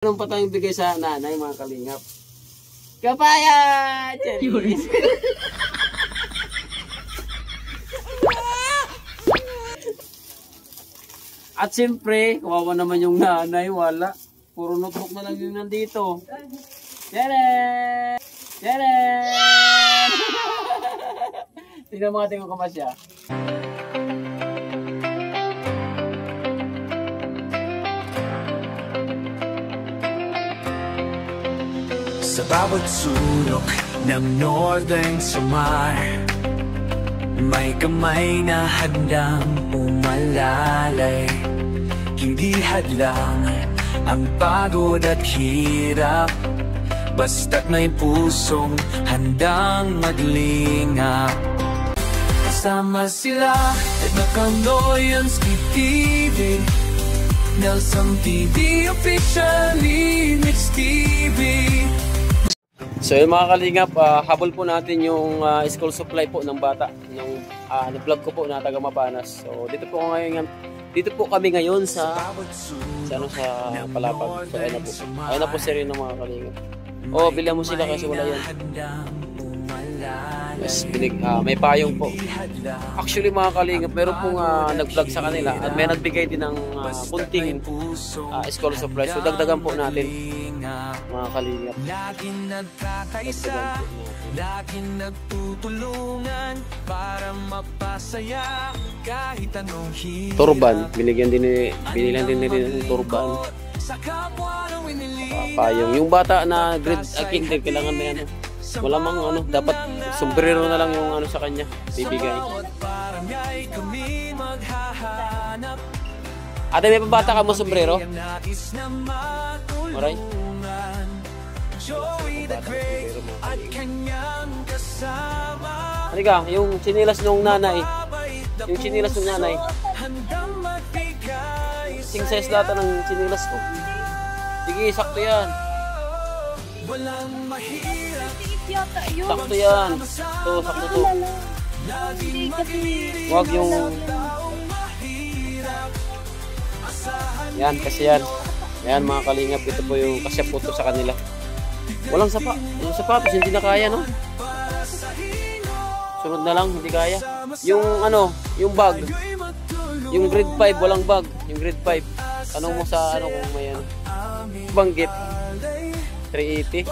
Anong pa tayong bigay sa nanay, mga kalingap? Kapaya! Cheris! At siyempre, kawawa naman yung nanay, wala. Puro notebook na lang yung nandito. Cheris! Cheris! Tingnan mga tingin ko pa siya. Sa bawat sulok ng Northern Samar, may kamay na handang umalalay. Hindi hadlang ang pagod at hirap, basta't may pusong handang maglingap. Kasama sila at Nakanoyanski TV, Nelson TV, officially Mix TV. So yun mga kalingap, habol po natin yung school supply po ng bata ng vlog ko po na taga Mapanas. So dito po kami ngayon sa Palapag. So ayun na po si Rino mga kalingap. Oh, bilhan mo sila kasi wala yan. Yes, may payong po. Actually mga kalingap, meron pong nag-vlog sa kanila at may nagbigay din ng kunting school supply. So dagdagan po natin mga kalingap. Laging nagkakaisa, laging nagtutulungan para mapasaya kahit anong hirap. Turban, binilan din ng turban. Payong. Yung bata na grade kinder, kailangan may ano. Malamang dapat sombrero na lang yung sa kanya bibigay. Ate, may pabata ka mo sombrero? Maray? Halika, yung chinilas nung nanay. Yung chinilas nung nanay. Sing size lahat ng chinilas ko. Sige, sakto yan. Sakto yan. Ito, sakto to. Huwag yung... Yan, kasi yan. Yan mga kalingap, ito po yung kasya po to sa kanila. Walang yung sapatos, hindi na kaya, no? Sunod na lang, hindi kaya. Yung yung bag. Yung grade 5, walang bag. Yung grade 5. Tanong mo sa kung may banggit. 380.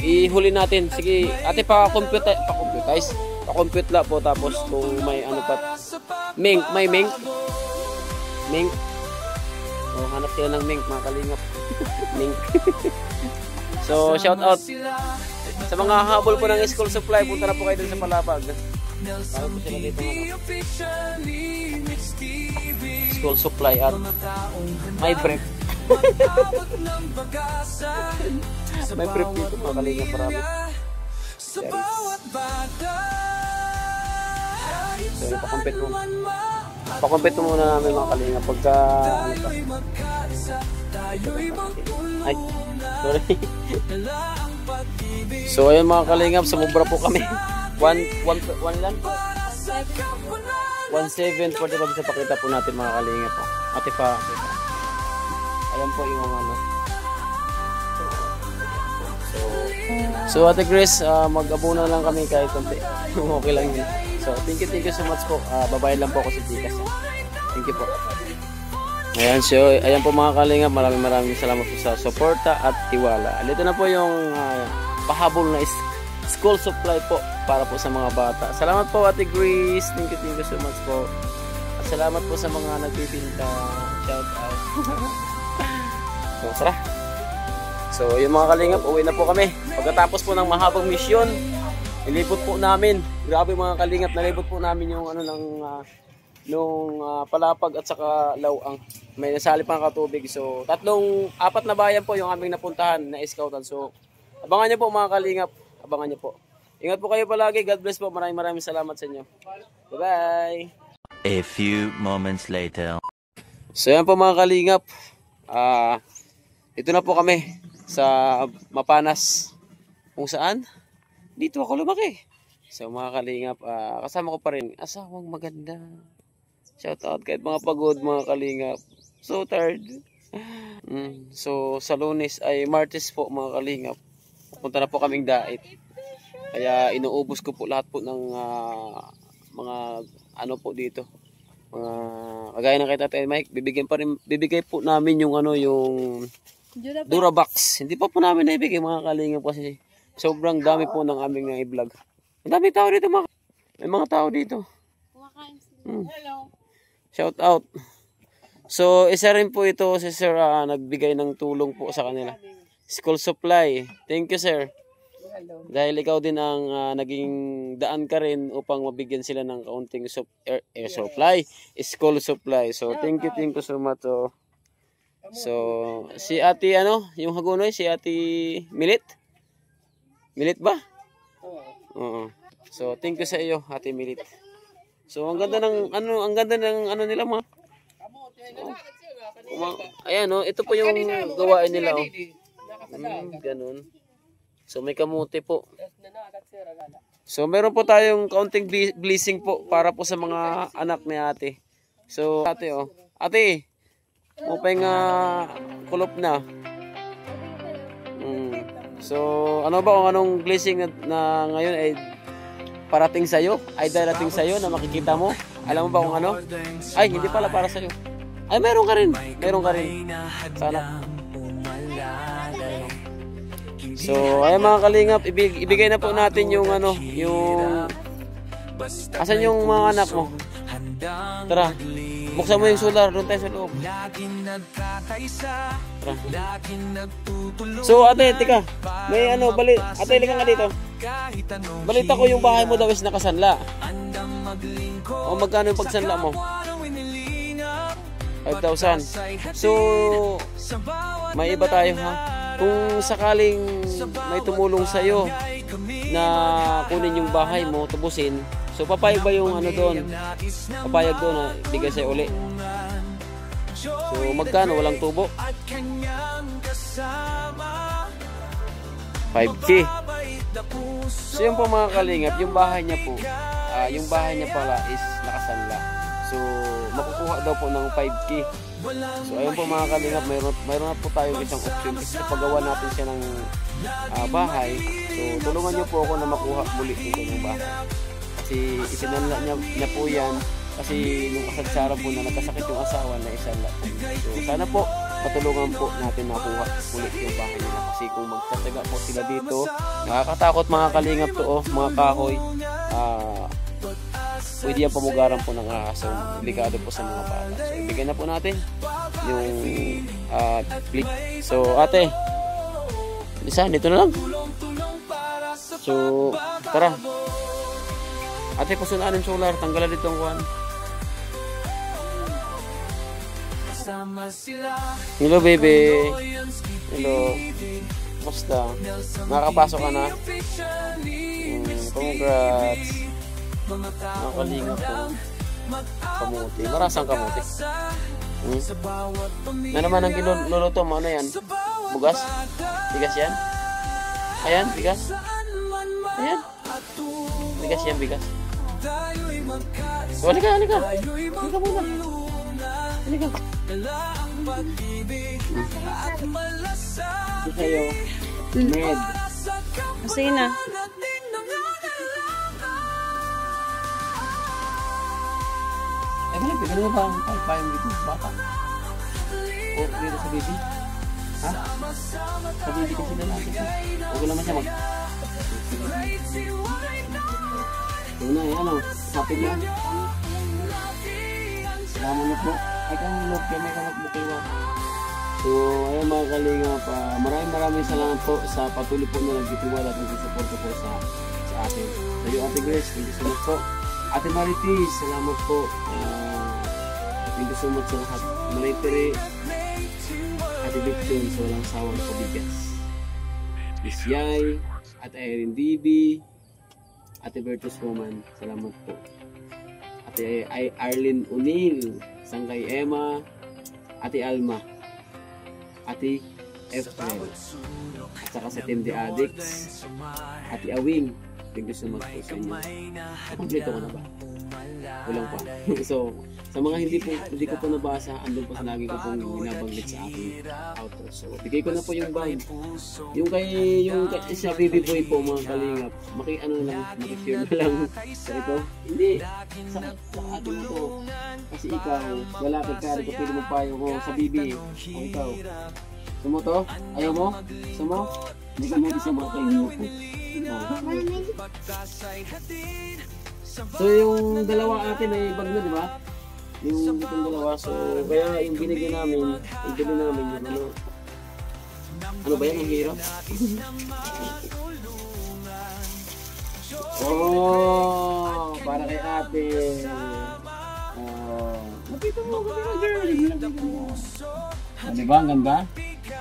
Ihuli natin. Sige, ate, pa-compute la po. Tapos kung may pa. Mink, may mink. Mink. So, hanap sila ng mink, mga kalingap. Mink. So, shout out sa mga habol po ng school supply. Punta na po kayo dun sa Palapag. Tawag po sila dito school supply at may prep. May prep dito, mga kalingap, marami. So, pakompete mo muna namin, mga kalingap, pagka ay, sorry. So ayun mga kalingap, sumubra po kami. 1 lang 1.7 for the sa pakita po natin, mga kalingap. Ate pa. Ayan po yung So Ate Grace, mag-abuna lang kami kahit konti. Okay lang yun. So thank you so much po. Babayad lang po ako sa Tikas. Thank you po. Ayan, so ayan po mga kalingap, maraming salamat po sa suporta at tiwala. Dito na po yung pahabol na school supply po para po sa mga bata. Salamat po Ate Grace. Thank you so much po. At salamat po sa mga nagpipinta. Shout out. So tara. So yung mga kalingap, uwi na po kami. Pagkatapos po ng mahabang misyon, nilipot po namin. Grabe mga kalingap, nalipot po namin yung Palapag at saka Lawang. May nasali pang katubig. So 4 na bayan po yung aming napuntahan na scoutan. So abangan niyo po mga kalingap. Abangan niyo po. Ingat po kayo palagi. God bless po. Maraming salamat sa inyo. Bye bye. A few moments later. So yan po mga kalingap. Ito na po kami sa Mapanas. Kung saan? Dito ako lumaki. So mga kalingap, kasama ko pa rin asawang maganda. Shout out kahit mga pagod, mga kalingap. So tired. So sa Lunes ay Martes po mga kalingap. Pupunta na po kaming dait. Kaya inuubos ko po lahat po ng mga ano po dito. Mga kagaya ng kay Tatay Mike, bibigay po namin yung yung Durabox. Hindi pa po namin naibigay mga kalingap kasi sobrang dami po ng aming i-vlog. Ang dami tao dito may mga tao dito. Hello. Shout out. So isa rin po ito si Sir nagbigay ng tulong po sa kanila. School supply. Thank you sir. Dahil ikaw din ang naging daan ka rin upang mabigyan sila ng kaunting supply, school supply. So thank you so much. So si Ate yung Hagunoy, si Ate Milit? Milit ba? Oo. So thank you sa iyo, Ate Milit. So ang ganda ng nila mga. Ayan ito po yung gawain nila ganun. So may kamuti po. So meron po tayong kaunting blessing po para po sa mga anak ni Ate. So Ate Ate, upay nga kulop na. So ano ba kung anong blessing na ngayon ay parating sa'yo? Ay darating sa'yo na makikita mo? Alam mo ba kung ano? Ay hindi pala para sa'yo. Ay meron ka rin. Sana. So, ayan mga kalingap, ibigay na po natin yung asan yung mga anak mo? Tara, buksan mo yung solar, doon tayo sa loob. Tara. So, ate, tika, may ate, halika nga dito. Balita ko yung bahay mo daw is nakasanla. O magkano yung pagsanla mo? 5,000. So, may iba tayo ha. Kung sakaling may tumulong sa'yo na kunin yung bahay mo, tubusin, so papayag ba yung doon? Papayag doon na bigay sa'yo uli. So magkano? Walang tubo? 5K. So yun po mga kalingap, yung bahay niya po, yung bahay niya pala is nakasanla. So makukuha daw po ng 5K. So ayun po mga kalingap, mayroon na po tayong isang option kasi paggawa natin siya ng bahay. So tulungan niyo po ako na makuha muli yung kanyang bahay. Kasi isinanla niya po yan kasi yung kasadsara po na nagkasakit yung asawa na isanla po. So sana po matulungan po natin makuha muli yung bahay nila kasi kung magtataga po sila dito, nakakatakot mga kalingap to mga kahoy. Pwede yan pamugaran po ng aso. Delikado po sa mga bata. So ibigay na po natin yung clip. So ate, isa dito na lang. So tara ate, pasunaan yung solar, tanggalan dito ang kuhan. Hello baby. Hello. Basta nakapasok ka na. Congrats. Nakalingap po. Kamuti. Marasang kamuti. Na naman ang kiluluto mo. Ano yan? Bugas? Bigas yan? Ayan, bigas? Ayan. Bigas yan, bigas. So, halika. Halika muna. Halika. Ito sa'yo. Med. Kasi na. Eh, malapit. Ano ba ang paypayang dito? Bata? O, dito sa baby? Ha? Sa baby kasi na natin. Huwag naman siya mag... Ito na, yan o. Kapit na. Salamat na po. Ay, kang love kayo. May kalap mo kayo. So, ayun mga kalingap. Maraming salamat po sa patuloy po na nagtitiwala at nagsusuporta po sa atin. So, yung Ate Grace, thank you so much po. Ate Maritis, salamat po. Thank you so much sa lahat. Maritiri, Ate Victor, sa walang sawang pabigas. Miss Yay, Ate Irene DB, Ate Bertus Woman, salamat po. Ate Arlene O'Neill, Sangkay Emma, Ate Alma, Ate Efren, at saka sa Team The Addicts, Ate Awing, thank you so much po sa inyo. Kompleto ko na ba? Kulang pa. So, sa mga hindi ko po nabasa, andun po sa lagi ko pong binabanggit sa aking outro. So, bigay ko na po yung bag. Yung sa baby boy po mga kalingap, maki-share na lang sa ito. Hindi, sa atin mo to. Kasi ikaw, wala kay Kari, kapili mo payo ko sa bibi. O ikaw. Gusto mo to? Ayaw mo? Gusto mo? Hindi ka mo isa mga kalingap po. So yung dalawa atin ay bag na, di ba? Yung itong dalawa. So kaya yung binigyan namin, yung bili namin yung ano ba yan, ang hero? Oh, para kay ate. Oh, nakita mo ko na girl. Oh, di ba ang ganda?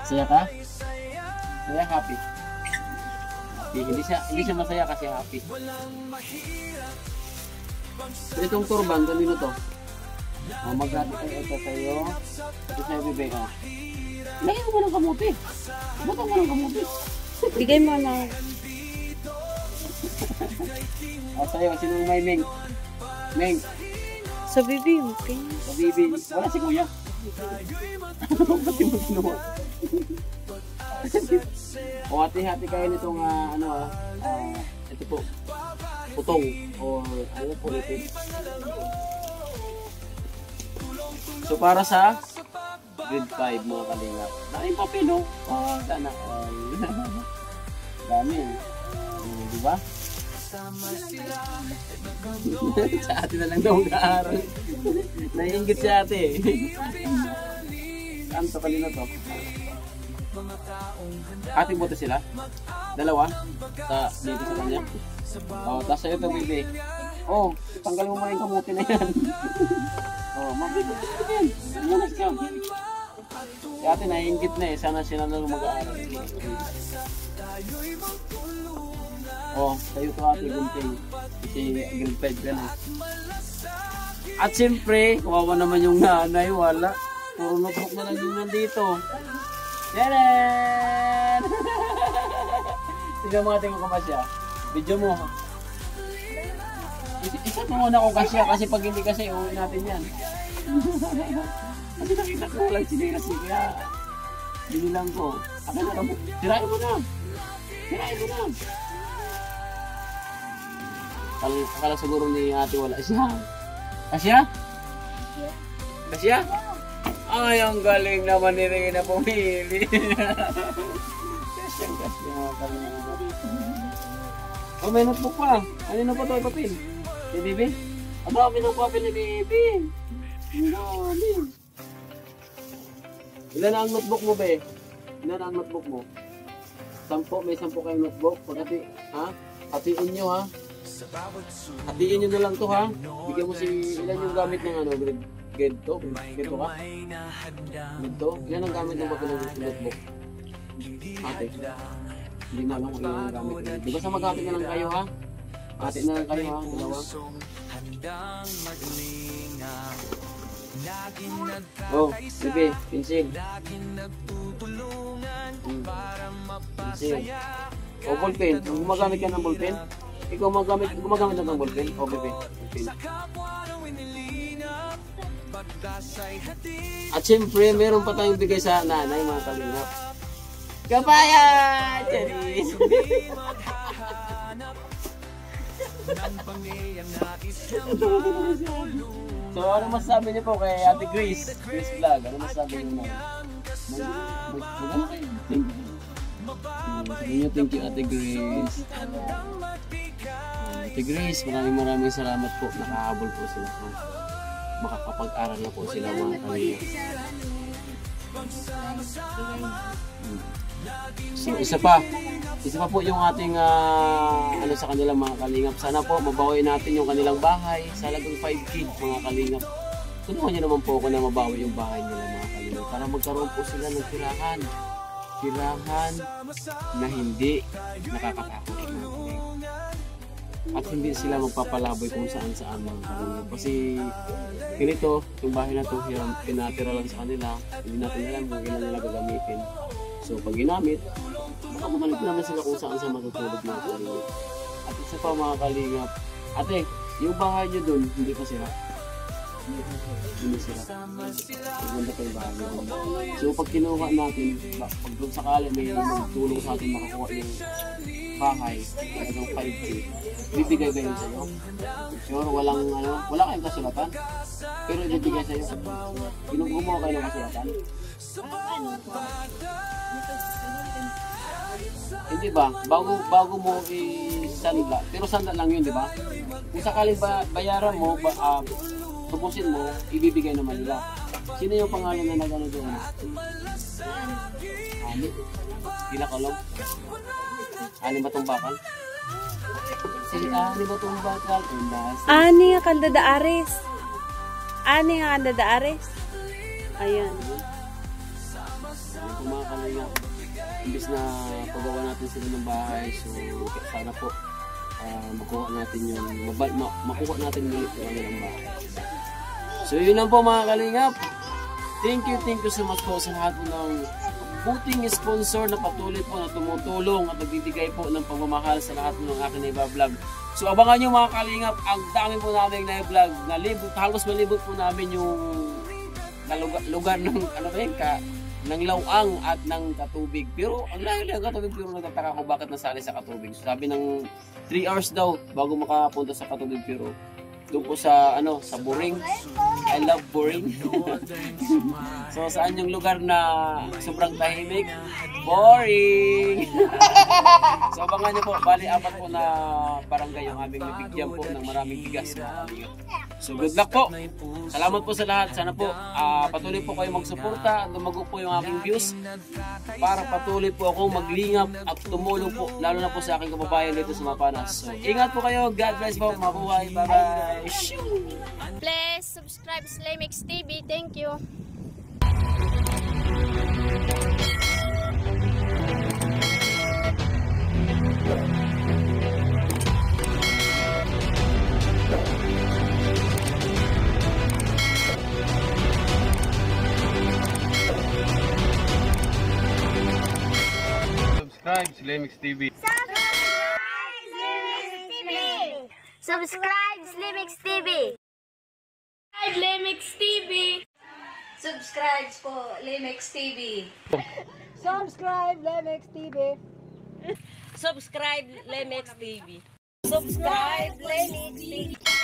Saya ka? Saya, happy. Hindi siya masaya kasi happy. So, itong turban, kanino to? Mag-grabe kayo ito sa'yo. Ito sa'yo, bibig. Lagyan mo ng kamuti. Ba't mo ng kamuti? Bigay mo na. Sa'yo, sino may Meng? Meng, Sa bibi, okay. sa bibi. Wala si kuya. Ba't yung magsinuha? O hati-hati kayo nitong ito po, putong o ano po ito. So para sa grade 5 mga kalingap. Daming papel o. Oh, sana. Dami. Di ba? Sa ate na lang daw mag-aaral. Naiingit si ate. Saan to kanina to? Ating boto sila? Dalawa? Dito sa kanya? Oh, tapos sa'yo ito, baby. Oh, tanggalin mo yung kamuti na yan. Oh, mabibig ko yan. Munas ka. Si ate naiingit na eh. Sana sila na mag-aaral. Oh, sa'yo to ate, gunting. Kasi grade 5 ka na. At siyempre, kawawa naman yung nanay, wala. Puro notebook na lang yung nandito. Tadaan! Tignan mo ating kamasya. Video mo. Isa mo muna ako kasya kasi pag hindi kasi uwi natin yan. Kasi nakita ko lang siniras eh. Kaya binilang ko. Ako na lang. Tirain mo na. Tirain mo na. Akala siguro ni ate wala siya. Kasya? Kasya? Ay, ang galing naman ni Rina pumili. Kasyang mga kalingap. Oh, may notebook pa. Ano na pa ito? Papel? Si Bibi? Aba, may papel ni Bibi. Ilan na ang notebook mo, be? Ilan na ang notebook mo? 10. May 10 kayong notebook. Pagkati, ha? Hatiin nyo, ha? Hatiin nyo na lang to, ha? Bigyan mo si ilan yung gamit ng ano, grade 2? Grade 2 ka? Grade 2? Ilan ang gamit ng papel ng notebook? Ate. Hindi na lang kung ilan ang gamit. Di ba sa magamit na lang kayo, ha? Ate na lang kayo, ha? Dalawa. Oh, Bibi, pencil. Pencil. O, ballpen. Gumagamit ka ng ballpen? Ikaw gumagamit ng ballpen? O, Bibi, ballpen. At siyempre, meron pa tayong bigay sa nanay, mga kalingap. Kapaya! Charis! So, ano masasabi niyo po kay Ate Grace? Grace Vlog, ano masasabi niyo mo? Thank you, Ate Grace. Ate Grace, maraming salamat po. Nakahabol po sila po. Makakapag-aral na po sila mga kalingap. So, isa pa po yung ating ano sa kanilang mga kalingap. Sana po mabawi natin yung kanilang bahay sa halagang 5K mga kalingap. Tulungan niyo naman po ako na mabawi yung bahay nila mga kalingap para magkaroon po sila ng tirahan na hindi nakakatakot mga kalingap. At hindi sila magpapalaboy kung saan mga kalingap. Kasi ganito, yung bahay na ito, pinatira lang sa kanila. Hindi natin alam kung ilan nila gagamitin. So pag ginamit, baka bumalik naman sila kung saan sa matutulog mga kalingap. At isa pa mga kalingap, ate, Yung bahay nyo dun, hindi pa sila. Hindi sila. Maganda pa yung bahay nyo. So pag kinuha natin, pag doon sakali may tulong sa atin makakuha yung bahay, talagang 5K, bibigay ba yun sa'yo? Sure, walang wala kayong kasulatan, pero ibibigay sa'yo. Gumawa kayo ng kasulatan? Hindi ba? Bago mo i-sanda, pero sanda lang yun, di ba? Kung sakaling bayaran mo, tubusin mo, ibibigay naman nila. Sino yung pangalan na nagano doon? Ani? Pinakalog? Ani ba itong bakal? Si Ani ba itong bakal? Ani nga kanda da Ares. Ani nga kanda da Ares. Ayan. Kung mga kalingap, imbis na pagawa natin sila ng bahay, so sana po makuha natin yung makuha natin ulit yung kanilang bahay. So yun lang po mga kalingap. Thank you so much po sa lahat po ng buting sponsor na patuloy po na tumutulong at nagbibigay po ng pagmamahal sa lahat ng aking na-vlog. So abangan nyo mga kalingap, ang dami po namin na-vlog, halos malibot po namin yung lugar ng ng Lawang at ng Katubig. Pero ang layo ng Katubig, pero nagtataka ko bakit nasali sa Katubig. So, sabi ng 3 hours daw bago makapunta sa Katubig, pero doon po sa sa Boring. I love Boring. So saan yung lugar na sobrang tahimik? Boring. So abangan niyo po, bali 4 po na barangay yung aming nabigyan po ng maraming bigas. So good luck po. Salamat po sa lahat. Sana po patuloy po kayo magsuporta, lumago po yung aking views para patuloy po akong maglingap at tumulong po lalo na po sa aking kababayan dito sa Mapanas. So ingat po kayo. God bless po. Mabuhay. Bye-bye. Please subscribe Slimix TV. Thank you. Subscribe Slimix TV. Subscribe Slimix TV. Slimix TV. Subscribe po, Limix TV. Subscribe Lemix TV. Subscribe, Lemix TV. Subscribe, Lemix TV.